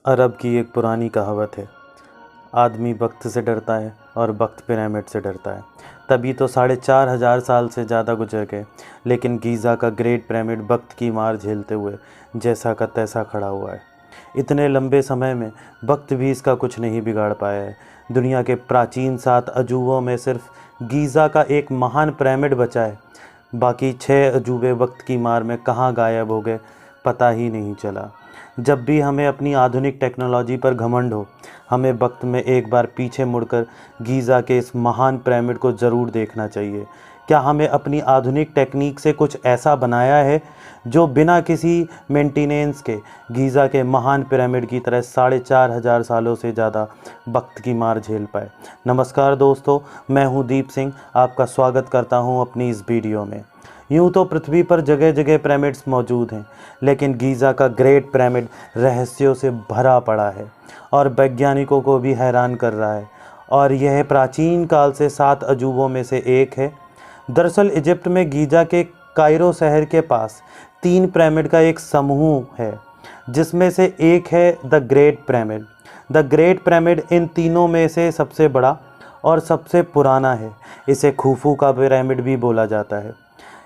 अरब की एक पुरानी कहावत है, आदमी वक्त से डरता है और वक्त पिरामिड से डरता है। तभी तो 4,500 साल से ज़्यादा गुजर गए, लेकिन गीज़ा का ग्रेट पिरामिड वक्त की मार झेलते हुए जैसा का तैसा खड़ा हुआ है। इतने लंबे समय में वक्त भी इसका कुछ नहीं बिगाड़ पाया है। दुनिया के प्राचीन 7 अजूबों में सिर्फ गीज़ा का एक महान पिरामिड बचा है। बाकी 6 अजूबे वक्त की मार में कहाँ गायब हो गए, पता ही नहीं चला। जब भी हमें अपनी आधुनिक टेक्नोलॉजी पर घमंड हो, हमें वक्त में एक बार पीछे मुड़कर गीज़ा के इस महान पिरामिड को ज़रूर देखना चाहिए। क्या हमें अपनी आधुनिक टेक्निक से कुछ ऐसा बनाया है जो बिना किसी मेंटेनेंस के गीज़ा के महान पिरामिड की तरह 4,500 सालों से ज़्यादा वक्त की मार झेल पाए? नमस्कार दोस्तों, मैं हूं दीप सिंह, आपका स्वागत करता हूं अपनी इस वीडियो में। यूँ तो पृथ्वी पर जगह जगह पिरामिड्स मौजूद हैं, लेकिन गीज़ा का ग्रेट पिरामिड रहस्यों से भरा पड़ा है और वैज्ञानिकों को भी हैरान कर रहा है। और यह प्राचीन काल से 7 अजूबों में से एक है। दरअसल इजिप्ट में गीज़ा के कायरो शहर के पास 3 पिरामिड का एक समूह है, जिसमें से एक है the great pyramid. The great pyramid इन तीनों में से सबसे बड़ा और सबसे पुराना है। इसे खूफू का पिरामिड भी बोला जाता है।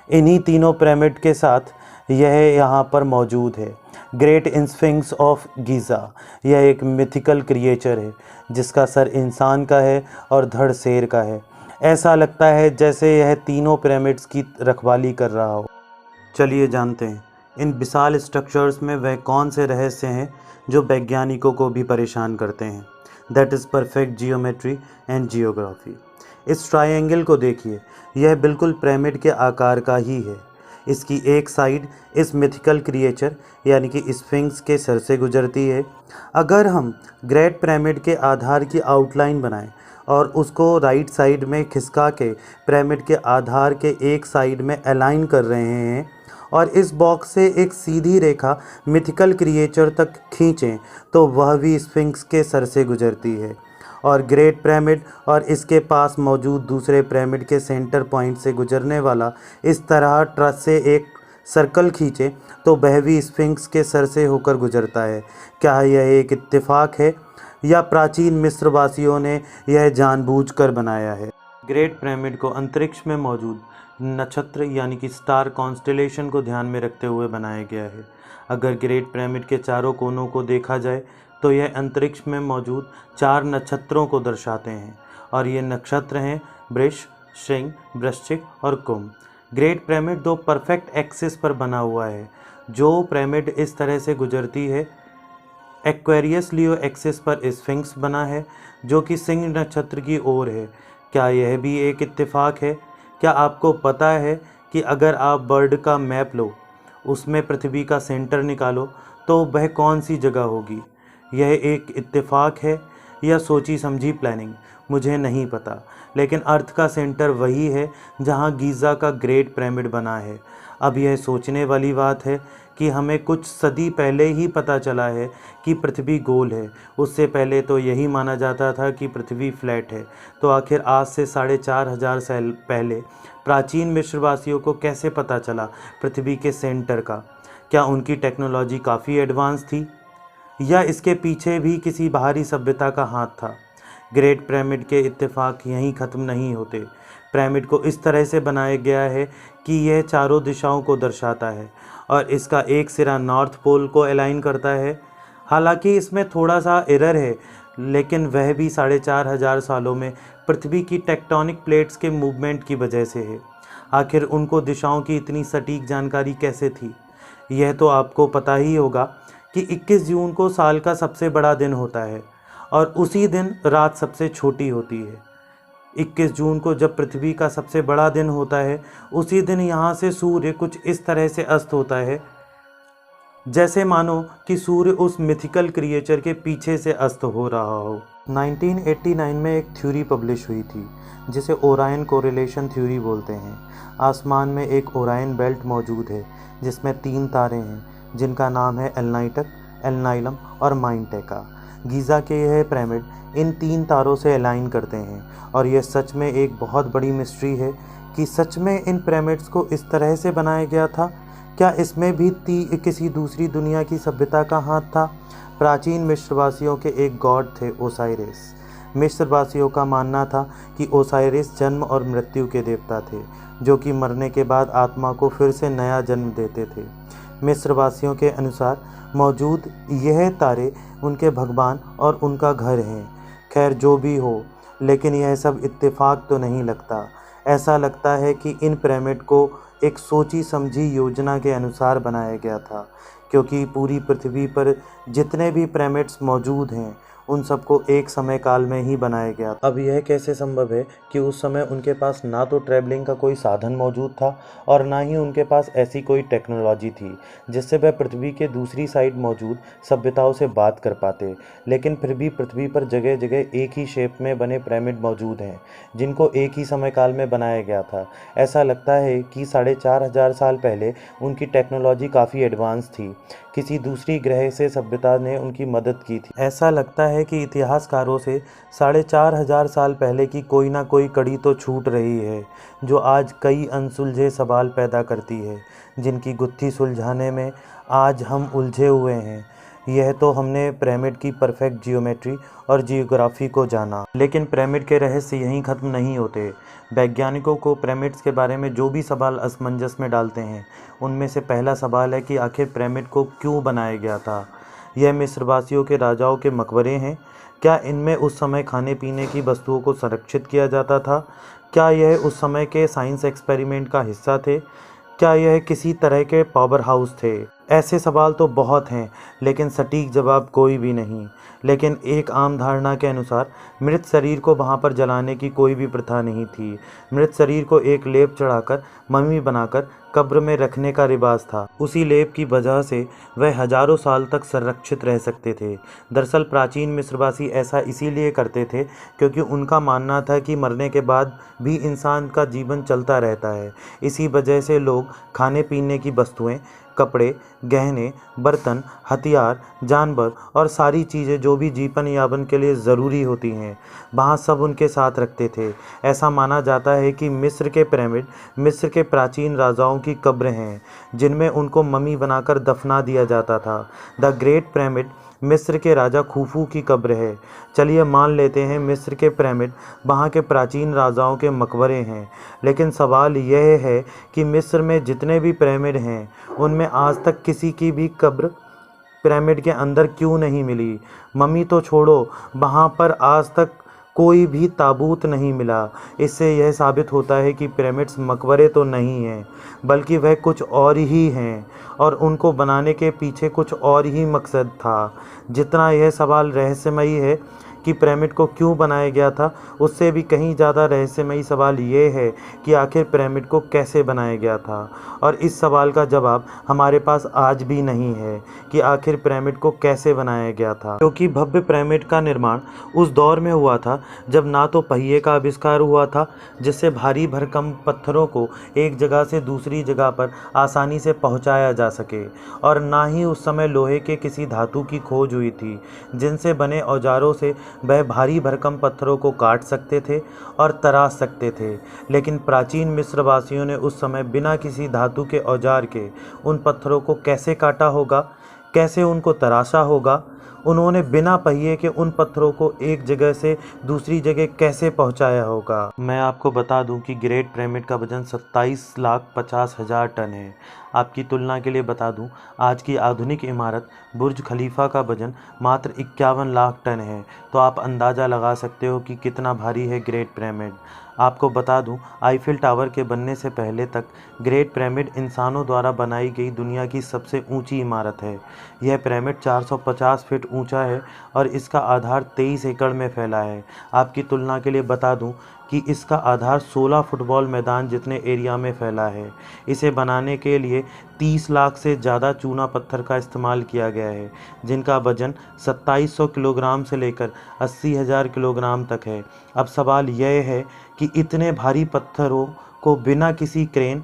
इन्हीं तीनों पिरामिड के साथ यह यहाँ पर मौजूद है ग्रेट स्फिंक्स ऑफ गीज़ा। यह एक मिथिकल क्रिएचर है जिसका सर इंसान का है और धड़ शेर का है। ऐसा लगता है जैसे यह तीनों पिरामिड्स की रखवाली कर रहा हो। चलिए जानते हैं इन विशाल स्ट्रक्चर्स में वह कौन से रहस्य हैं जो वैज्ञानिकों को भी परेशान करते हैं। That is perfect geometry and geography. इस ट्रायंगल को देखिए, यह बिल्कुल पिरामिड के आकार का ही है। इसकी एक साइड इस मिथिकल क्रिएचर यानी कि स्फिंक्स के सर से गुजरती है। अगर हम ग्रेट पिरामिड के आधार की आउटलाइन बनाएं और उसको राइट साइड में खिसका के पिरामिड के आधार के एक साइड में अलाइन कर रहे हैं और इस बॉक्स से एक सीधी रेखा मिथिकल क्रिएचर तक खींचें, तो वह भी स्फिंक्स के सर से गुजरती है। और ग्रेट पिरामिड और इसके पास मौजूद दूसरे पिरामिड के सेंटर पॉइंट से गुजरने वाला इस तरह ट्रस से एक सर्कल खींचे तो वह भी स्फिंक्स के सर से होकर गुजरता है। क्या यह एक इत्तेफाक है या प्राचीन मिस्र वासियों ने यह जानबूझकर बनाया है? ग्रेट पिरामिड को अंतरिक्ष में मौजूद नक्षत्र यानी कि स्टार कॉन्स्टेलेशन को ध्यान में रखते हुए बनाया गया है। अगर ग्रेट पिरामिड के चारों कोनों को देखा जाए तो यह अंतरिक्ष में मौजूद 4 नक्षत्रों को दर्शाते हैं और ये नक्षत्र हैं वृष, सिंह, वृश्चिक और कुंभ। ग्रेट पिरामिड 2 परफेक्ट एक्सिस पर बना हुआ है। जो पिरामिड इस तरह से गुजरती है, एक्वेरियस लियो एक्सिस पर स्फिंक्स बना है जो कि सिंह नक्षत्र की ओर है। क्या यह भी एक इत्तेफाक है? क्या आपको पता है कि अगर आप बर्ड का मैप लो, उसमें पृथ्वी का सेंटर निकालो तो वह कौन सी जगह होगी? यह एक इत्तेफाक है या सोची समझी प्लानिंग, मुझे नहीं पता, लेकिन अर्थ का सेंटर वही है जहां गीज़ा का ग्रेट पिरामिड बना है। अब यह सोचने वाली बात है कि हमें कुछ सदी पहले ही पता चला है कि पृथ्वी गोल है। उससे पहले तो यही माना जाता था कि पृथ्वी फ्लैट है। तो आखिर आज से 4,500 साल पहले प्राचीन मिस्रवासियों को कैसे पता चला पृथ्वी के सेंटर का? क्या उनकी टेक्नोलॉजी काफ़ी एडवांस थी या इसके पीछे भी किसी बाहरी सभ्यता का हाथ था? ग्रेट पिरामिड के इत्तेफाक यहीं ख़त्म नहीं होते। पिरामिड को इस तरह से बनाया गया है कि यह चारों दिशाओं को दर्शाता है और इसका एक सिरा नॉर्थ पोल को अलाइन करता है। हालांकि इसमें थोड़ा सा एरर है, लेकिन वह भी 4,500 सालों में पृथ्वी की टेक्टोनिक प्लेट्स के मूवमेंट की वजह से है। आखिर उनको दिशाओं की इतनी सटीक जानकारी कैसे थी? यह तो आपको पता ही होगा कि 21 जून को साल का सबसे बड़ा दिन होता है और उसी दिन रात सबसे छोटी होती है। 21 जून को जब पृथ्वी का सबसे बड़ा दिन होता है, उसी दिन यहाँ से सूर्य कुछ इस तरह से अस्त होता है जैसे मानो कि सूर्य उस मिथिकल क्रिएचर के पीछे से अस्त हो रहा हो। 1989 में एक थ्योरी पब्लिश हुई थी जिसे ओरायन कोरिलेशन थ्योरी बोलते हैं। आसमान में एक ओरायन बेल्ट मौजूद है जिसमें 3 तारे हैं जिनका नाम है एलनाइटक, एलनाइलम और माइनटेका। गीज़ा के यह पिरामिड इन 3 तारों से अलाइन करते हैं और यह सच में एक बहुत बड़ी मिस्ट्री है कि सच में इन पिरामिड्स को इस तरह से बनाया गया था। क्या इसमें भी किसी दूसरी दुनिया की सभ्यता का हाथ था? प्राचीन मिस्रवासियों के एक गॉड थे ओसाइरिस। मिस्रवासियों का मानना था कि ओसाइरिस जन्म और मृत्यु के देवता थे, जो कि मरने के बाद आत्मा को फिर से नया जन्म देते थे। मिस्रवासियों के अनुसार मौजूद यह तारे उनके भगवान और उनका घर हैं। खैर जो भी हो, लेकिन यह सब इत्तेफाक तो नहीं लगता। ऐसा लगता है कि इन पिरामिड को एक सोची समझी योजना के अनुसार बनाया गया था, क्योंकि पूरी पृथ्वी पर जितने भी पिरामिड्स मौजूद हैं उन सबको एक समय काल में ही बनाया गया। अब यह कैसे संभव है कि उस समय उनके पास ना तो ट्रैवलिंग का कोई साधन मौजूद था और ना ही उनके पास ऐसी कोई टेक्नोलॉजी थी जिससे वह पृथ्वी के दूसरी साइड मौजूद सभ्यताओं से बात कर पाते। लेकिन फिर भी पृथ्वी पर जगह जगह एक ही शेप में बने पिरामिड मौजूद हैं, जिनको एक ही समय काल में बनाया गया था। ऐसा लगता है कि 4500 साल पहले उनकी टेक्नोलॉजी काफ़ी एडवांस थी। किसी दूसरी ग्रह से सभ्यता ने उनकी मदद की थी। ऐसा लगता है कि इतिहासकारों से 4500 साल पहले की कोई ना कोई कड़ी तो छूट रही है, जो आज कई अनसुलझे सवाल पैदा करती है, जिनकी गुत्थी सुलझाने में आज हम उलझे हुए हैं। यह तो हमने पिरामिड की परफेक्ट जियोमेट्री और जियोग्राफी को जाना, लेकिन पिरामिड के रहस्य यहीं ख़त्म नहीं होते। वैज्ञानिकों को पिरामिड्स के बारे में जो भी सवाल असमंजस में डालते हैं, उनमें से पहला सवाल है कि आखिर पिरामिड को क्यों बनाया गया था। यह मिस्रवासियों के राजाओं के मकबरे हैं? क्या इनमें उस समय खाने पीने की वस्तुओं को संरक्षित किया जाता था? क्या यह उस समय के साइंस एक्सपेरिमेंट का हिस्सा थे? क्या यह किसी तरह के पावर हाउस थे? ऐसे सवाल तो बहुत हैं, लेकिन सटीक जवाब कोई भी नहीं। लेकिन एक आम धारणा के अनुसार मृत शरीर को वहाँ पर जलाने की कोई भी प्रथा नहीं थी। मृत शरीर को एक लेप चढ़ाकर मम्मी बनाकर कब्र में रखने का रिवाज था। उसी लेप की वजह से वह हजारों साल तक संरक्षित रह सकते थे। दरअसल प्राचीन मिस्रवासी ऐसा इसीलिए करते थे क्योंकि उनका मानना था कि मरने के बाद भी इंसान का जीवन चलता रहता है। इसी वजह से लोग खाने पीने की वस्तुएं, कपड़े, गहने, बर्तन, हथियार, जानवर और सारी चीज़ें जो भी जीवन यापन के लिए ज़रूरी होती हैं, वहाँ सब उनके साथ रखते थे। ऐसा माना जाता है कि मिस्र के पिरामिड मिस्र के प्राचीन राजाओं की कब्रें हैं, जिनमें उनको मम्मी बनाकर दफना दिया जाता था। द ग्रेट पिरामिड मिस्र के राजा खुफू की कब्र है। चलिए मान लेते हैं मिस्र के पिरामिड वहाँ के प्राचीन राजाओं के मकबरे हैं, लेकिन सवाल यह है कि मिस्र में जितने भी पिरामिड हैं उनमें आज तक किसी की भी कब्र पिरामिड के अंदर क्यों नहीं मिली? मम्मी तो छोड़ो, वहाँ पर आज तक कोई भी ताबूत नहीं मिला। इससे यह साबित होता है कि पिरामिड्स मकबरे तो नहीं हैं, बल्कि वह कुछ और ही हैं और उनको बनाने के पीछे कुछ और ही मकसद था। जितना यह सवाल रहस्यमयी है कि पिरामिड को क्यों बनाया गया था, उससे भी कहीं ज़्यादा रहस्यमयी सवाल ये है कि आखिर पिरामिड को कैसे बनाया गया था। और इस सवाल का जवाब हमारे पास आज भी नहीं है कि आखिर पिरामिड को कैसे बनाया गया था, क्योंकि भव्य पिरामिड का निर्माण उस दौर में हुआ था जब ना तो पहिए का आविष्कार हुआ था, जिससे भारी भरकम पत्थरों को एक जगह से दूसरी जगह पर आसानी से पहुंचाया जा सके, और ना ही उस समय लोहे के किसी धातु की खोज हुई थी जिनसे बने औजारों से वह भारी भरकम पत्थरों को काट सकते थे और तराश सकते थे। लेकिन प्राचीन मिस्रवासियों ने उस समय बिना किसी धातु के औजार के उन पत्थरों को कैसे काटा होगा, कैसे उनको तराशा होगा? उन्होंने बिना पहिए के उन पत्थरों को एक जगह से दूसरी जगह कैसे पहुंचाया होगा? मैं आपको बता दूं कि ग्रेट पिरामिड का वजन 27,50,000 टन है। आपकी तुलना के लिए बता दूं, आज की आधुनिक इमारत बुर्ज खलीफा का वजन मात्र 51 लाख टन है। तो आप अंदाज़ा लगा सकते हो कि कितना भारी है ग्रेट पिरामिड। आपको बता दूं, आईफिल टावर के बनने से पहले तक ग्रेट पिरामिड इंसानों द्वारा बनाई गई दुनिया की सबसे ऊंची इमारत है। यह पिरामिड 450 फीट ऊंचा है और इसका आधार 23 एकड़ में फैला है। आपकी तुलना के लिए बता दूं कि इसका आधार 16 फुटबॉल मैदान जितने एरिया में फैला है। इसे बनाने के लिए 30 लाख से ज़्यादा चूना पत्थर का इस्तेमाल किया गया है, जिनका वजन 2700 किलोग्राम से लेकर 80,000 किलोग्राम तक है। अब सवाल यह है कि इतने भारी पत्थरों को बिना किसी क्रेन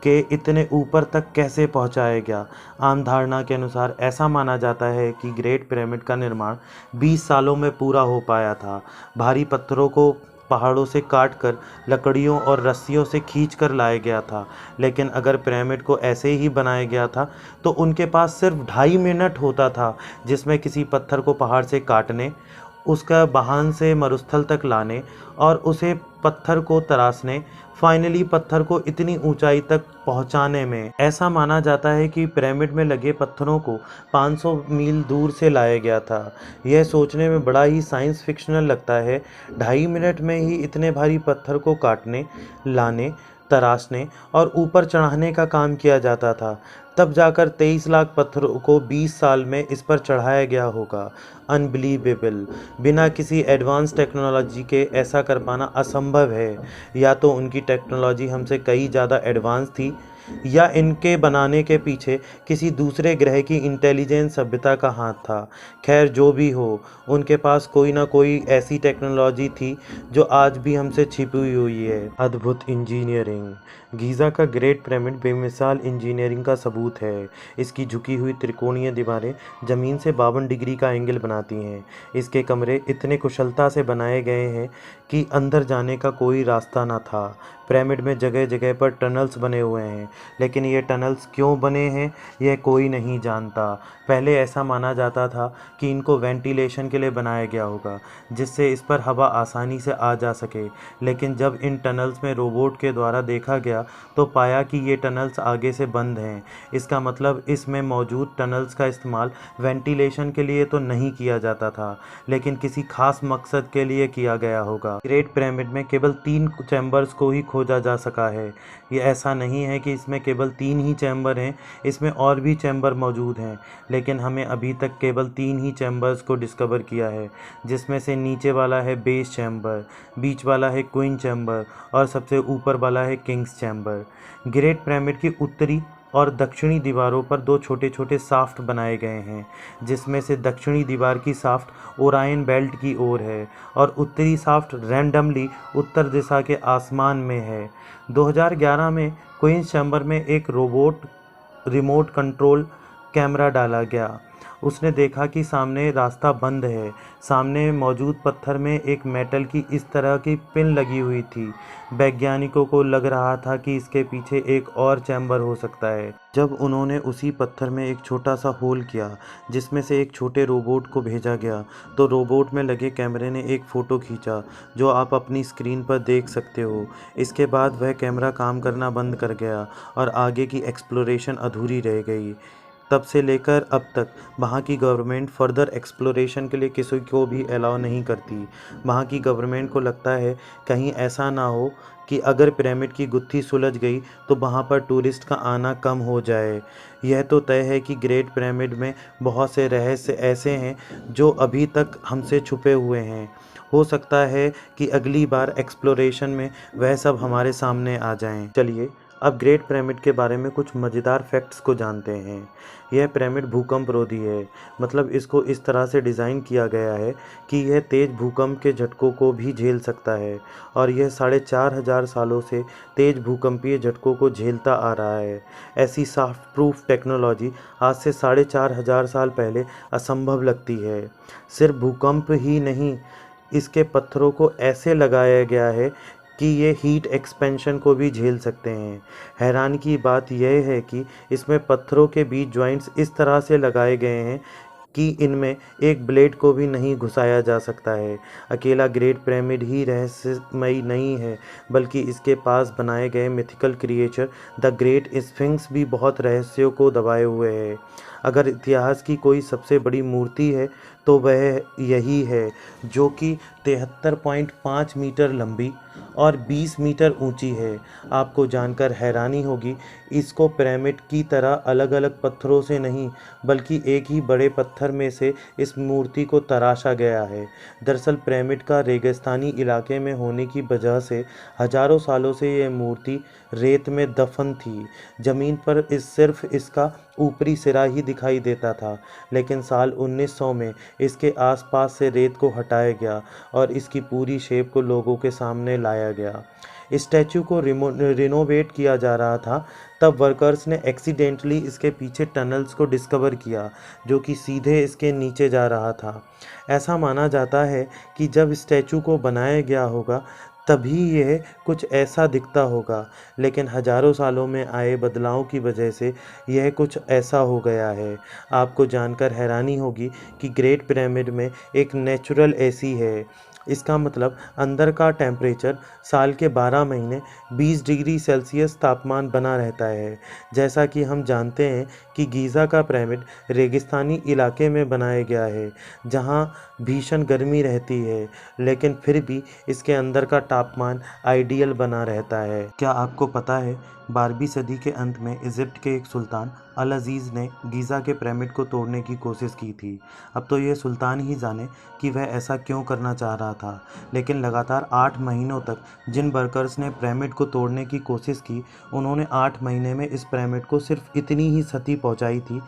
के इतने ऊपर तक कैसे पहुंचाया गया? आम धारणा के अनुसार ऐसा माना जाता है कि ग्रेट पिरामिड का निर्माण 20 सालों में पूरा हो पाया था। भारी पत्थरों को पहाड़ों से काटकर लकड़ियों और रस्सियों से खींच कर लाया गया था। लेकिन अगर पिरामिड को ऐसे ही बनाया गया था तो उनके पास सिर्फ 2.5 मिनट होता था, जिसमें किसी पत्थर को पहाड़ से काटने, उसका वाहन से मरुस्थल तक लाने और उसे पत्थर को तराशने, फाइनली पत्थर को इतनी ऊंचाई तक पहुंचाने में। ऐसा माना जाता है कि पिरामिड में लगे पत्थरों को 500 मील दूर से लाया गया था। यह सोचने में बड़ा ही साइंस फिक्शनल लगता है। 2.5 मिनट में ही इतने भारी पत्थर को काटने, लाने, तराशने और ऊपर चढ़ाने का काम किया जाता था। तब जाकर 23 लाख पत्थरों को 20 साल में इस पर चढ़ाया गया होगा। अनबिलीवेबल। बिना किसी एडवांस टेक्नोलॉजी के ऐसा कर पाना असंभव है। या तो उनकी टेक्नोलॉजी हमसे कई ज़्यादा एडवांस थी, या इनके बनाने के पीछे किसी दूसरे ग्रह की इंटेलिजेंस सभ्यता का हाथ था। खैर, जो भी हो, उनके पास कोई ना कोई ऐसी टेक्नोलॉजी थी जो आज भी हमसे छिपी हुई है। अद्भुत इंजीनियरिंग। गीज़ा का ग्रेट पिरामिड बेमिसाल इंजीनियरिंग का सबूत है। इसकी झुकी हुई त्रिकोणीय दीवारें ज़मीन से 52 डिग्री का एंगल बनाती हैं। इसके कमरे इतने कुशलता से बनाए गए हैं कि अंदर जाने का कोई रास्ता ना था। पिरामिड में जगह जगह पर टनल्स बने हुए हैं, लेकिन ये टनल्स क्यों बने हैं यह कोई नहीं जानता। पहले ऐसा माना जाता था कि इनको वेंटिलेशन के लिए बनाया गया होगा, जिससे इस पर हवा आसानी से आ जा सके। लेकिन जब इन टनल्स में रोबोट के द्वारा देखा गया तो पाया कि ये टनल्स आगे से बंद हैं। इसका मतलब इसमें मौजूद टनल्स का इस्तेमाल वेंटिलेशन के लिए तो नहीं किया जाता था, लेकिन किसी खास मकसद के लिए किया गया होगा। ग्रेट पिरामिड में केवल 3 चैम्बर्स को ही खोजा जा सका है। ये ऐसा नहीं है कि इसमें केवल 3 ही चैम्बर हैं, इसमें और भी चैम्बर मौजूद हैं, लेकिन हमें अभी तक केवल 3 ही चैम्बर्स को डिस्कवर किया है, जिसमें से नीचे वाला है बेस चैम्बर, बीच वाला है क्वीन चैम्बर और सबसे ऊपर वाला है किंग्स चैम्बर। ग्रेट पिरामिड की उत्तरी और दक्षिणी दीवारों पर 2 छोटे छोटे साफ्ट बनाए गए हैं, जिसमें से दक्षिणी दीवार की साफ्ट ओरायन बेल्ट की ओर है और उत्तरी साफ्ट रैंडमली उत्तर दिशा के आसमान में है। 2011 में क्वींस चैम्बर में एक रिमोट कंट्रोल कैमरा डाला गया। उसने देखा कि सामने रास्ता बंद है। सामने मौजूद पत्थर में एक मेटल की इस तरह की पिन लगी हुई थी। वैज्ञानिकों को लग रहा था कि इसके पीछे एक और चैम्बर हो सकता है। जब उन्होंने उसी पत्थर में एक छोटा सा होल किया, जिसमें से एक छोटे रोबोट को भेजा गया, तो रोबोट में लगे कैमरे ने एक फ़ोटो खींचा, जो आप अपनी स्क्रीन पर देख सकते हो। इसके बाद वह कैमरा काम करना बंद कर गया और आगे की एक्सप्लोरेशन अधूरी रह गई। तब से लेकर अब तक वहाँ की गवर्नमेंट फर्दर एक्सप्लोरेशन के लिए किसी को भी अलाउ नहीं करती। वहाँ की गवर्नमेंट को लगता है कहीं ऐसा ना हो कि अगर पिरामिड की गुत्थी सुलझ गई तो वहाँ पर टूरिस्ट का आना कम हो जाए। यह तो तय है कि ग्रेट पिरामिड में बहुत से रहस्य ऐसे हैं जो अभी तक हमसे छुपे हुए हैं। हो सकता है कि अगली बार एक्सप्लोरेशन में वह सब हमारे सामने आ जाएं। चलिए अब ग्रेट पिरामिड के बारे में कुछ मज़ेदार फैक्ट्स को जानते हैं। यह पिरामिड भूकंप रोधी है, मतलब इसको इस तरह से डिज़ाइन किया गया है कि यह तेज़ भूकंप के झटकों को भी झेल सकता है, और यह 4,500 सालों से तेज़ भूकंपीय झटकों को झेलता आ रहा है। ऐसी सॉफ्ट प्रूफ टेक्नोलॉजी आज से 4,500 साल पहले असंभव लगती है। सिर्फ भूकंप ही नहीं, इसके पत्थरों को ऐसे लगाया गया है कि ये हीट एक्सपेंशन को भी झेल सकते हैं। हैरानी की बात यह है कि इसमें पत्थरों के बीच जॉइंट्स इस तरह से लगाए गए हैं कि इनमें एक ब्लेड को भी नहीं घुसाया जा सकता है। अकेला ग्रेट पिरामिड ही रहस्यमयी नहीं है, बल्कि इसके पास बनाए गए mythical creature the great sphinx भी बहुत रहस्यों को दबाए हुए है। अगर इतिहास की कोई सबसे बड़ी मूर्ति है तो वह यही है, जो कि 73.5 मीटर लंबी और 20 मीटर ऊंची है। आपको जानकर हैरानी होगी, इसको पिरामिड की तरह अलग अलग पत्थरों से नहीं, बल्कि एक ही बड़े पत्थर में से इस मूर्ति को तराशा गया है। दरअसल पिरामिड का रेगिस्तानी इलाके में होने की वजह से हजारों सालों से यह मूर्ति रेत में दफन थी। ज़मीन पर सिर्फ इसका ऊपरी सिरा ही दिखाई देता था, लेकिन साल 1900 में इसके आसपास से रेत को हटाया गया और इसकी पूरी शेप को लोगों के सामने लाया गया। स्टैचू को रिनोवेट किया जा रहा था, तब वर्कर्स ने एक्सीडेंटली इसके पीछे टनल्स को डिस्कवर किया जो कि सीधे इसके नीचे जा रहा था। ऐसा माना जाता है कि जब स्टैचू को बनाया गया होगा तभी यह कुछ ऐसा दिखता होगा, लेकिन हजारों सालों में आए बदलावों की वजह से यह कुछ ऐसा हो गया है। आपको जानकर हैरानी होगी कि ग्रेट पिरामिड में एक नेचुरल एसी है। इसका मतलब अंदर का टेम्परेचर साल के 12 महीने 20 डिग्री सेल्सियस तापमान बना रहता है। जैसा कि हम जानते हैं कि गीज़ा का पिरामिड रेगिस्तानी इलाके में बनाया गया है जहां भीषण गर्मी रहती है, लेकिन फिर भी इसके अंदर का तापमान आइडियल बना रहता है। क्या आपको पता है 12वीं सदी के अंत में इजिप्ट के एक सुल्तान अल अज़ीज़ ने गीज़ा के पिरामिड को तोड़ने की कोशिश की थी। अब तो यह सुल्तान ही जाने कि वह ऐसा क्यों करना चाह रहा था, लेकिन लगातार 8 महीनों तक जिन वर्कर्स ने पिरामिड को तोड़ने की कोशिश की, उन्होंने 8 महीने में इस पिरामिड को सिर्फ इतनी ही क्षति पहुंचाई थी।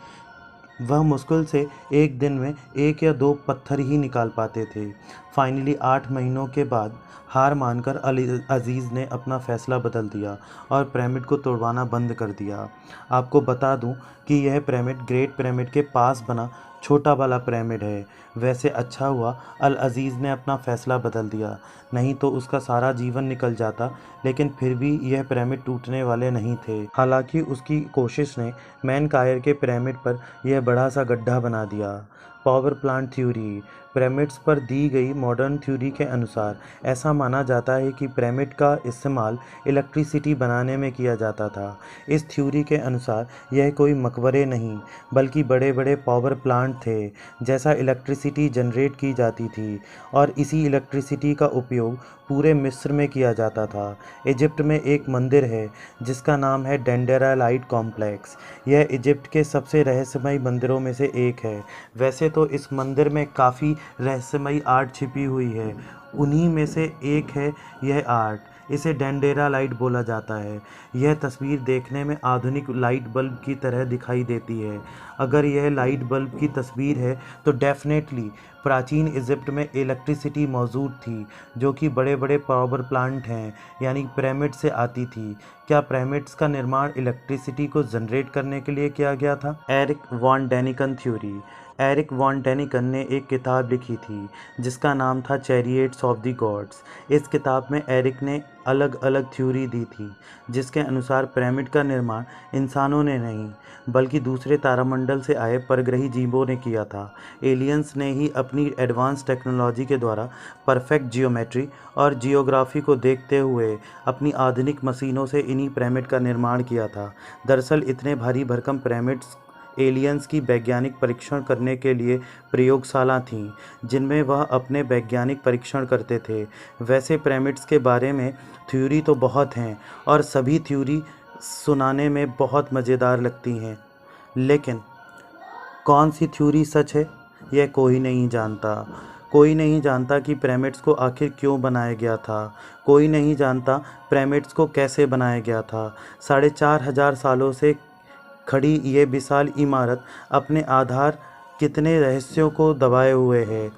वह मुश्किल से एक दिन में 1 या 2 पत्थर ही निकाल पाते थे। फाइनली 8 महीनों के बाद हार मानकर अल अज़ीज़ ने अपना फ़ैसला बदल दिया और पिरामिड को तोड़वाना बंद कर दिया। आपको बता दूं कि यह पिरामिड ग्रेट पिरामिड के पास बना छोटा वाला पिरामिड है। वैसे अच्छा हुआ अल अज़ीज़ ने अपना फ़ैसला बदल दिया, नहीं तो उसका सारा जीवन निकल जाता, लेकिन फिर भी यह पिरामिड टूटने वाले नहीं थे। हालांकि उसकी कोशिश ने मेनकायर के पिरामिड पर यह बड़ा सा गड्ढा बना दिया। Power plant theory. पिरामिड्स पर दी गई मॉडर्न थ्योरी के अनुसार ऐसा माना जाता है कि पिरामिड का इस्तेमाल इलेक्ट्रिसिटी बनाने में किया जाता था। इस थ्योरी के अनुसार यह कोई मकबरे नहीं बल्कि बड़े बड़े पावर प्लांट थे, जैसा इलेक्ट्रिसिटी जनरेट की जाती थी, और इसी इलेक्ट्रिसिटी का उपयोग पूरे मिस्र में किया जाता था। इजिप्ट में एक मंदिर है जिसका नाम है डेंडेरा लाइट कॉम्प्लेक्स। यह इजिप्ट के सबसे रहस्यमयी मंदिरों में से एक है। वैसे तो इस मंदिर में काफ़ी रहस्यमयी आर्ट छिपी हुई है, उन्हीं में से एक है यह आर्ट। इसे डेंडेरा लाइट बोला जाता है। यह तस्वीर देखने में आधुनिक लाइट बल्ब की तरह दिखाई देती है। अगर यह लाइट बल्ब की तस्वीर है तो डेफिनेटली प्राचीन इजिप्ट में इलेक्ट्रिसिटी मौजूद थी, जो कि बड़े बड़े पावर प्लांट हैं यानी पिरामिड से आती थी। क्या पिरामिड्स का निर्माण इलेक्ट्रिसिटी को जनरेट करने के लिए किया गया था? Erich von Daniken theory. Erich von Daniken ने एक किताब लिखी थी जिसका नाम था चैरियट्स ऑफ द गॉड्स। इस किताब में एरिक ने अलग अलग थ्योरी दी थी, जिसके अनुसार पिरामिड का निर्माण इंसानों ने नहीं बल्कि दूसरे तारामंडल से आए परग्रही जीवों ने किया था। एलियंस ने ही अपनी एडवांस टेक्नोलॉजी के द्वारा परफेक्ट जियोमेट्री और जियोग्राफी को देखते हुए अपनी आधुनिक मशीनों से इन्हीं पिरामिड का निर्माण किया था। दरअसल इतने भारी भरकम पिरामिड्स एलियंस की वैज्ञानिक परीक्षण करने के लिए प्रयोगशाला थीं, जिनमें वह अपने वैज्ञानिक परीक्षण करते थे। वैसे पिरामिड्स के बारे में थ्योरी तो बहुत हैं और सभी थ्योरी सुनाने में बहुत मज़ेदार लगती हैं, लेकिन कौन सी थ्योरी सच है यह कोई नहीं जानता। कोई नहीं जानता कि पिरामिड्स को आखिर क्यों बनाया गया था। कोई नहीं जानता पिरामिड्स को कैसे बनाया गया था। 4,500 सालों से खड़ी ये विशाल इमारत अपने आधार कितने रहस्यों को दबाए हुए है।